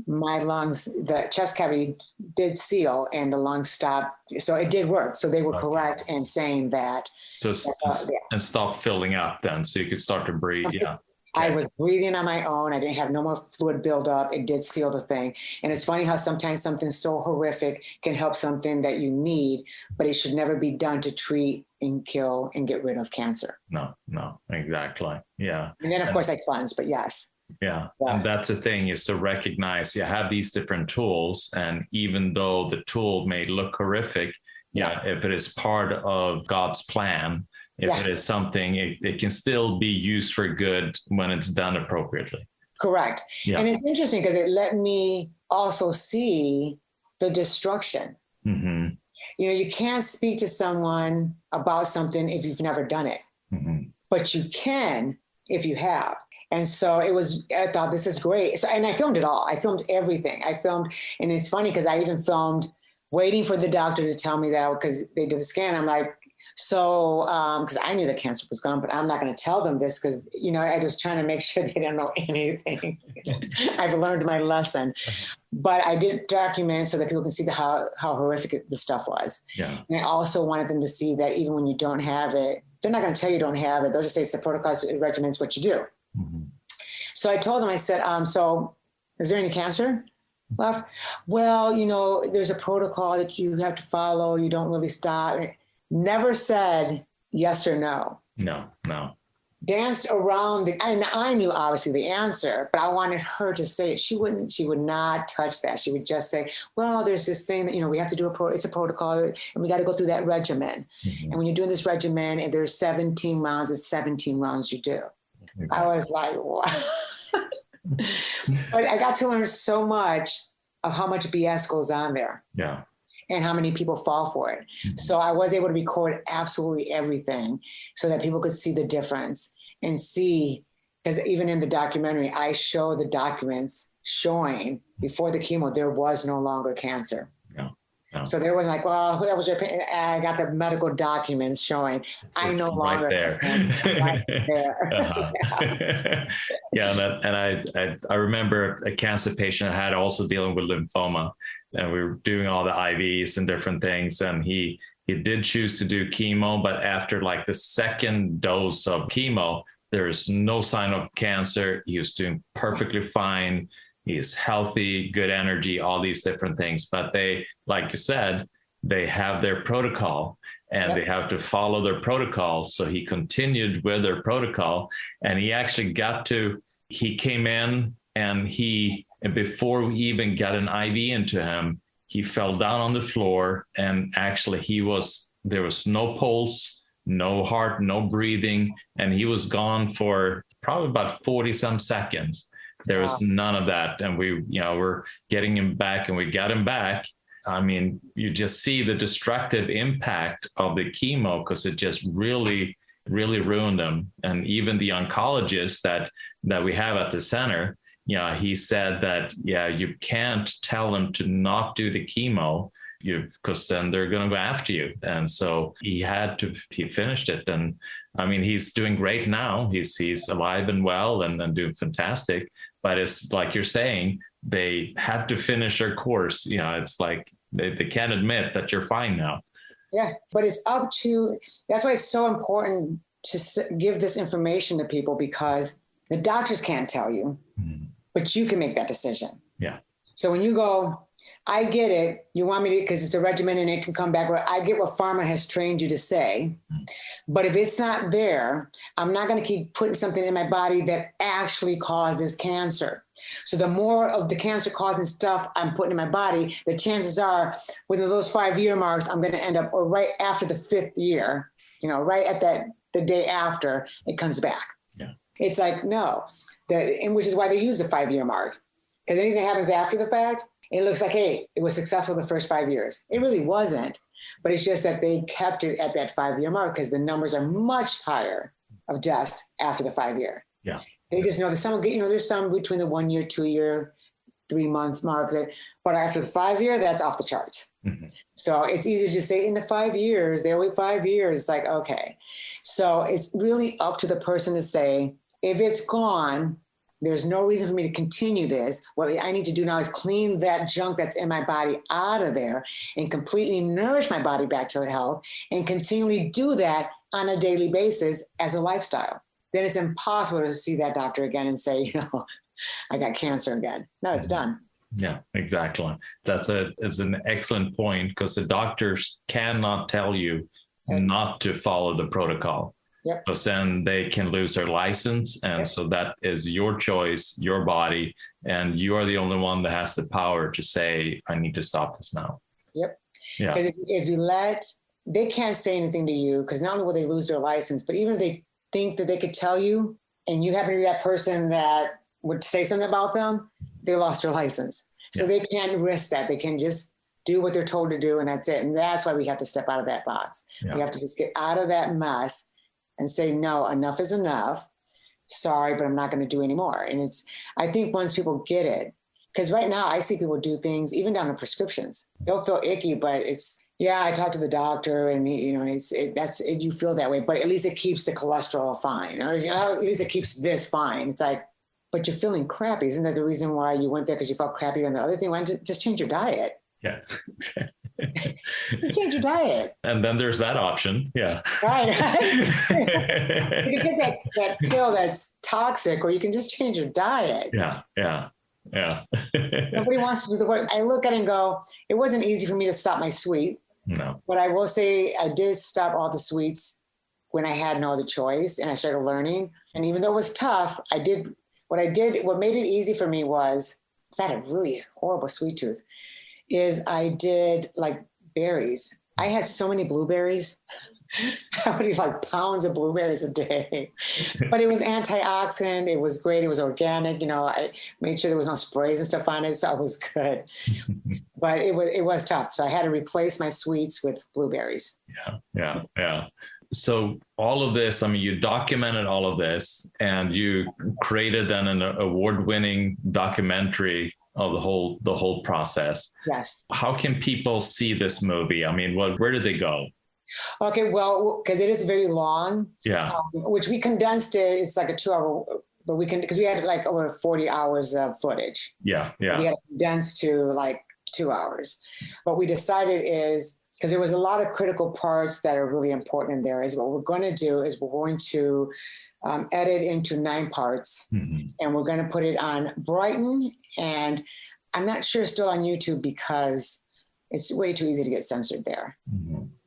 my lungs, the chest cavity did seal and the lungs stopped. So it did work. So they were correct in saying that. So and stop filling up then, so you could start to breathe. Yeah. I was breathing on my own. I didn't have no more fluid buildup. It did seal the thing. And it's funny how sometimes something so horrific can help something that you need, but it should never be done to treat and kill and get rid of cancer. No, exactly. Yeah. And then of course I cleanse, but yes. Yeah. And that's the thing, is to recognize you have these different tools. And even though the tool may look horrific, if it is part of God's plan, if it is something, it can still be used for good when it's done appropriately. Correct. Yeah. And it's interesting because it let me also see the destruction. Mm-hmm. You can't speak to someone about something if you've never done it, but you can if you have. And so I thought, this is great. So, and I filmed it all. I filmed everything. And it's funny because I even filmed waiting for the doctor to tell me that, because they did the scan. I'm like, so, because I knew the cancer was gone, but I'm not going to tell them this because, I was trying to make sure they didn't know anything. I've learned my lesson. But I did document so that people can see how horrific the stuff was. Yeah. And I also wanted them to see that even when you don't have it, they're not going to tell you don't have it. They'll just say it's the protocols, regimens, what you do. Mm-hmm. So I told them, I said, so is there any cancer left? Well, there's a protocol that you have to follow. You don't really stop. Never said yes or no. No. Danced around and I knew obviously the answer, but I wanted her to say it. She would not touch that. She would just say, well, there's this thing that, we have to do it's a protocol and we got to go through that regimen. Mm-hmm. And when you're doing this regimen, if there's 17 rounds, it's 17 rounds you do. I was like, wow. But I got to learn so much of how much BS goes on there. Yeah. And how many people fall for it. Mm-hmm. So I was able to record absolutely everything so that people could see the difference and see, because even in the documentary, I show the documents showing before the chemo, there was no longer cancer. Yeah. Yeah. So there was like, well, that was your pain. I got the medical documents showing I no longer right there. Cancer. Right there. Uh-huh. Yeah, and I remember a cancer patient I had also dealing with lymphoma, and we were doing all the IVs and different things, and he did choose to do chemo, but after like the second dose of chemo, there's no sign of cancer. He was doing perfectly fine. He's healthy, good energy, all these different things. But they, like you said, they have their protocol and they have to follow their protocol. So he continued with their protocol, and he actually he came in and before we even got an IV into him, he fell down on the floor, and actually there was no pulse, no heart, no breathing, and he was gone for probably about 40 some seconds. There was none of that. And we're getting him back, and we got him back. I mean, you just see the destructive impact of the chemo, because it just really, really ruined him. And even the oncologist that we have at the center, he said that, you can't tell them to not do the chemo, because then they're going to go after you. And so he finished it. And I mean, he's doing great now. He's alive and well and doing fantastic. But it's like you're saying, they had to finish their course. It's like they can't admit that you're fine now. Yeah, but it's that's why it's so important to give this information to people, because the doctors can't tell you, but you can make that decision. Yeah. So when you go, I get it, you want me to, because it's a regimen and it can come back. I get what pharma has trained you to say, but if it's not there, I'm not going to keep putting something in my body that actually causes cancer. So the more of the cancer causing stuff I'm putting in my body, the chances are within those 5-year marks, I'm going to end up, or right after the 5th year, right at the day after, it comes back. Yeah. It's like, no, and which is why they use the 5-year mark, because anything that happens after the fact, it looks like, hey, it was successful the first 5 years. It really wasn't, but it's just that they kept it at that 5-year mark because the numbers are much higher of deaths after the 5-year. Yeah. They just know that there's some between the 1 year, 2 year, 3 months mark, but after the 5-year, that's off the charts. Mm-hmm. So it's easy to just say in the 5 years, there were 5 years. It's like, okay. So it's really up to the person to say, if it's gone, there's no reason for me to continue this. What I need to do now is clean that junk that's in my body out of there and completely nourish my body back to health, and continually do that on a daily basis as a lifestyle. Then it's impossible to see that doctor again and say, I got cancer again. No, it's done. Yeah, exactly. It's an excellent point, because the doctors cannot tell you not to follow the protocol. Yep. Because then they can lose their license. And so that is your choice, your body, and you are the only one that has the power to say, I need to stop this now. Yep. Yeah. Because if they can't say anything to you, because not only will they lose their license, but even if they think that they could tell you, and you happen to be that person that would say something about them, they lost their license. So they can't risk that. They can just do what they're told to do, and that's it. And that's why we have to step out of that box. Yeah. We have to just get out of that mess and say, no, enough is enough. Sorry, but I'm not going to do anymore. And I think once people get it, because right now I see people do things even down to prescriptions. They'll feel icky, but I talked to the doctor, and you feel that way, but at least it keeps the cholesterol fine, or at least it keeps this fine. It's like, but you're feeling crappy. Isn't that the reason why you went there? Because you felt crappy on the other thing? Why don't you just change your diet? Yeah. Change your diet. And then there's that option. Yeah. Right. You can get that pill that's toxic, or you can just change your diet. Yeah. Nobody wants to do the work. I look at it and go, it wasn't easy for me to stop my sweets. No. But I will say I did stop all the sweets when I had no other choice, and I started learning. And even though it was tough, what made it easy for me was, because I had a really horrible sweet tooth, is I did like berries. I had so many blueberries. I would eat like pounds of blueberries a day. But it was antioxidant. It was great. It was organic. I made sure there was no sprays and stuff on it, so it was good. But it was tough. So I had to replace my sweets with blueberries. Yeah. So all of this, I mean, you documented all of this, and you created then an award-winning documentary of the whole process. Yes. How can people see this movie? I mean, where do they go? Okay, well, because it is very long. Yeah. Which we condensed it. It's like a 2-hour, but because we had like over 40 hours of footage. Yeah. We had it condensed to like 2 hours. What we decided is, because there was a lot of critical parts that are really important in there, is what we're going to do is we're going to edit into 9 parts, and we're going to put it on Brighton, and I'm not sure still on YouTube because it's way too easy to get censored there.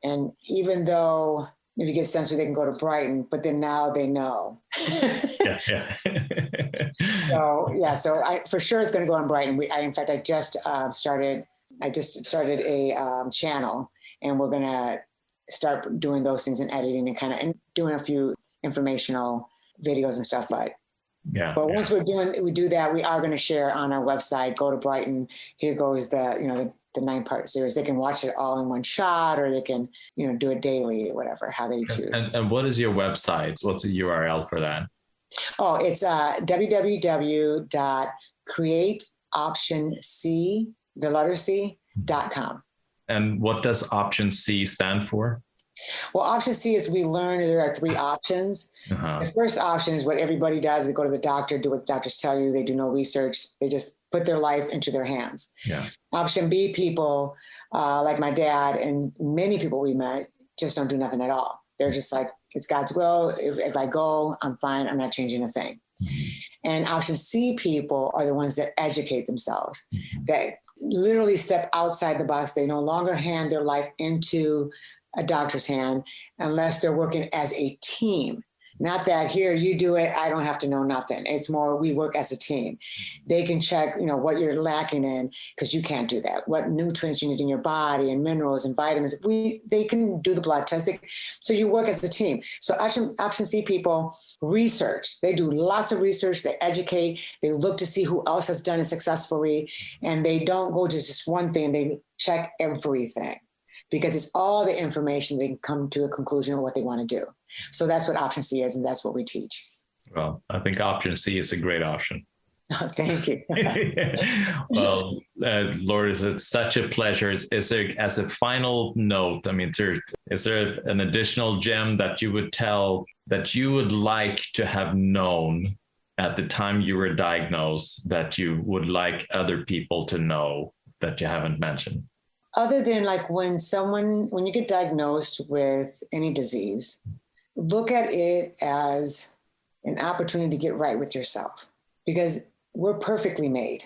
And even though if you get censored, they can go to Brighton, but then now they know. Yeah. So for sure it's going to go on Brighton. I just started a channel, and we're going to start doing those things and editing and doing a few informational videos and stuff. But once we do that, we are going to share on our website. Go to Brighton. Here goes the 9-part series. They can watch it all in one shot, or they can do it daily, or whatever, how they choose. And what is your website? What's the URL for that? Oh, it's www.createoptionc.com. And what does option C stand for? Well, option C is we learned there are 3 options. The first option is what everybody does. They go to the doctor, do what the doctors tell you. They do no research. They just put their life into their hands. Yeah. Option B, people like my dad and many people we met just don't do nothing at all. They're just like, it's God's will. If I go, I'm fine. I'm not changing a thing. And option C people are the ones that educate themselves, that literally step outside the box. They no longer hand their life into a doctor's hand unless they're working as a team. Not that here, you do it, I don't have to know nothing. It's more we work as a team. They can check, what you're lacking in, because you can't do that. What nutrients you need in your body and minerals and vitamins. They can do the blood testing. So you work as a team. So option C people research. They do lots of research. They educate. They look to see who else has done it successfully. And they don't go to just one thing. They check everything, because it's all the information. They can come to a conclusion of what they want to do. So that's what option C is, and that's what we teach. Well, I think option C is a great option. Oh, thank you. Well, Lourdes, it's such a pleasure. Is there, as a final note, I mean, is there an additional gem that you would tell that you would like to have known at the time you were diagnosed that you would like other people to know that you haven't mentioned? Other than like when you get diagnosed with any disease, look at it as an opportunity to get right with yourself, because we're perfectly made.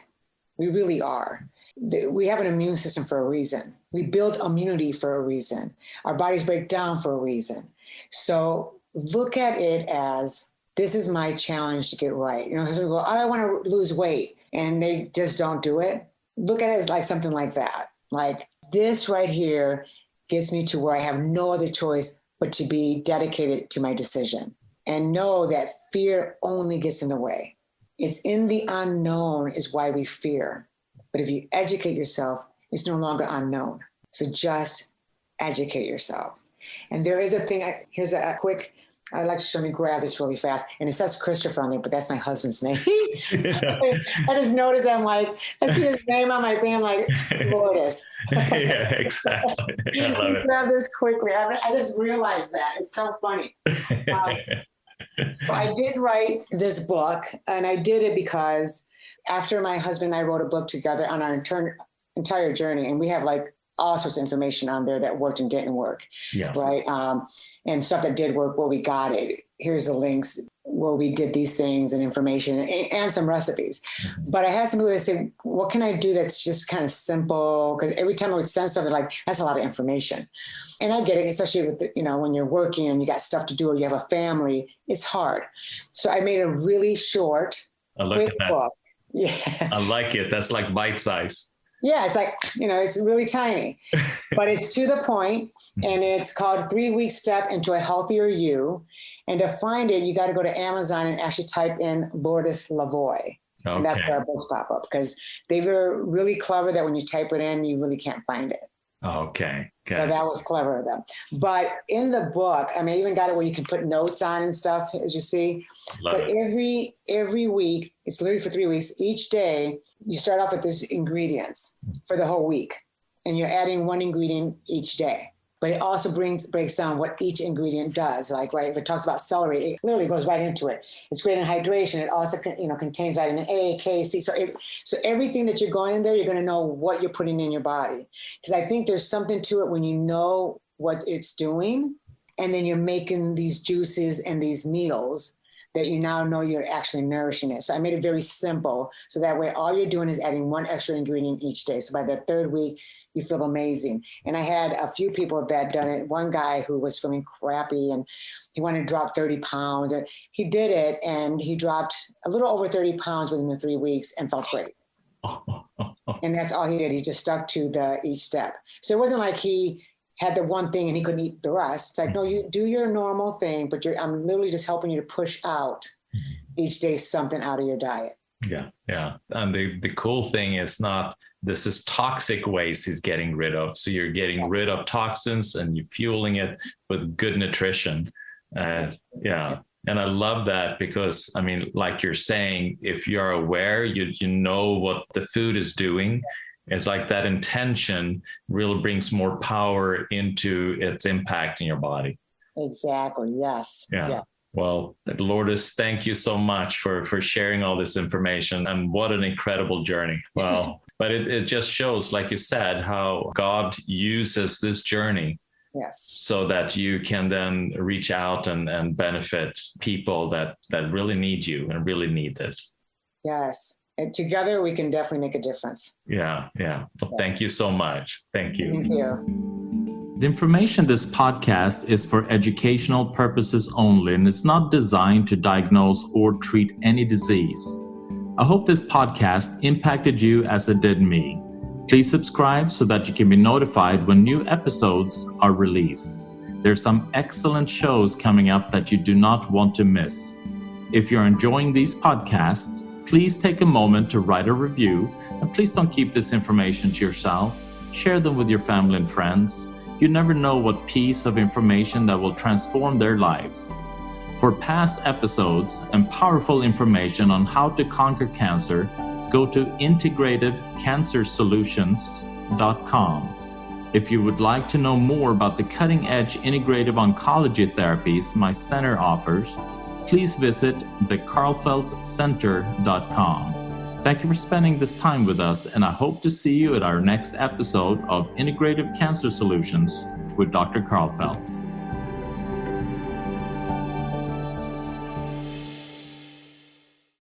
We really are. We have an immune system for a reason. We build immunity for a reason. Our bodies break down for a reason. So look at it as, this is my challenge to get right. Because we go, I want to lose weight, and they just don't do it. Look at it as like something like that. Like, this right here gets me to where I have no other choice but to be dedicated to my decision, and know that fear only gets in the way. It's in the unknown is why we fear. But if you educate yourself, it's no longer unknown. So just educate yourself. And there is a thing, here's a quick, I'd like to grab this really fast. And it says Christopher on there, but that's my husband's name. I just noticed, I'm like, I see his name on my thing, I'm like, Lourdes. Yeah, exactly. I love it. Grab this quickly. I just realized that. It's so funny. So I did write this book, and I did it because after my husband and I wrote a book together on our entire journey, and we have like all sorts of information on there that worked and didn't work. Yes. Right. And stuff that did work where we got it. Here's the links where we did these things and information and some recipes. Mm-hmm. But I had some people that say, what can I do that's just kind of simple? Because every time I would send stuff, they're like, that's a lot of information. And I get it, especially with, when you're working and you got stuff to do or you have a family, it's hard. So I made a really short, quick book. Yeah. I like it. That's like bite size. Yeah, it's like, it's really tiny, but it's to the point, and it's called 3-Week Step into a Healthier You. And to find it, you got to go to Amazon and actually type in Lourdes Lavoy. Okay. And that's where our books pop up, because they were really clever that when you type it in, you really can't find it. Okay. So that was clever of them. But in the book, I even got it where you can put notes on and stuff, as you see. But every week, it's literally for 3 weeks, each day, you start off with these ingredients for the whole week. And you're adding one ingredient each day. But it also breaks down what each ingredient does. Like, right, if it talks about celery, it literally goes right into it. It's great in hydration. It also, contains vitamin A, K, C. So everything that you're going in there, you're going to know what you're putting in your body. Because I think there's something to it when you know what it's doing, and then you're making these juices and these meals that you now know you're actually nourishing it. So I made it very simple. So that way, all you're doing is adding one extra ingredient each day. So by the third week, you feel amazing. And I had a few people that done it. One guy who was feeling crappy and he wanted to drop 30 pounds. And he did it, and he dropped a little over 30 pounds within the 3 weeks and felt great. And that's all he did. He just stuck to each step. So it wasn't like he had the one thing and he couldn't eat the rest. It's like, no, you do your normal thing, but I'm literally just helping you to push out each day something out of your diet. Yeah. And the cool thing is not, this is toxic waste he's getting rid of. So you're getting rid of toxins and you're fueling it with good nutrition. Yeah. And I love that because, like you're saying, if you're aware, you know what the food is doing. It's like that intention really brings more power into its impact in your body. Exactly. Yes. Yeah. Well, Lourdes, thank you so much for sharing all this information, and what an incredible journey. Well, but it just shows, like you said, how God uses this journey. Yes. So that you can then reach out and benefit people that really need you and really need this. Yes. And together we can definitely make a difference. Yeah. Well, thank you so much. Thank you. Thank you. The information in this podcast is for educational purposes only, and it's not designed to diagnose or treat any disease. I hope this podcast impacted you as it did me. Please subscribe so that you can be notified when new episodes are released. There's some excellent shows coming up that you do not want to miss. If you're enjoying these podcasts, please take a moment to write a review, and please don't keep this information to yourself. Share them with your family and friends. You never know what piece of information that will transform their lives. For past episodes and powerful information on how to conquer cancer, go to integrativecancersolutions.com. If you would like to know more about the cutting-edge integrative oncology therapies my center offers, please visit thekarlfeldtcenter.com. Thank you for spending this time with us, and I hope to see you at our next episode of Integrative Cancer Solutions with Dr. Karlfeldt.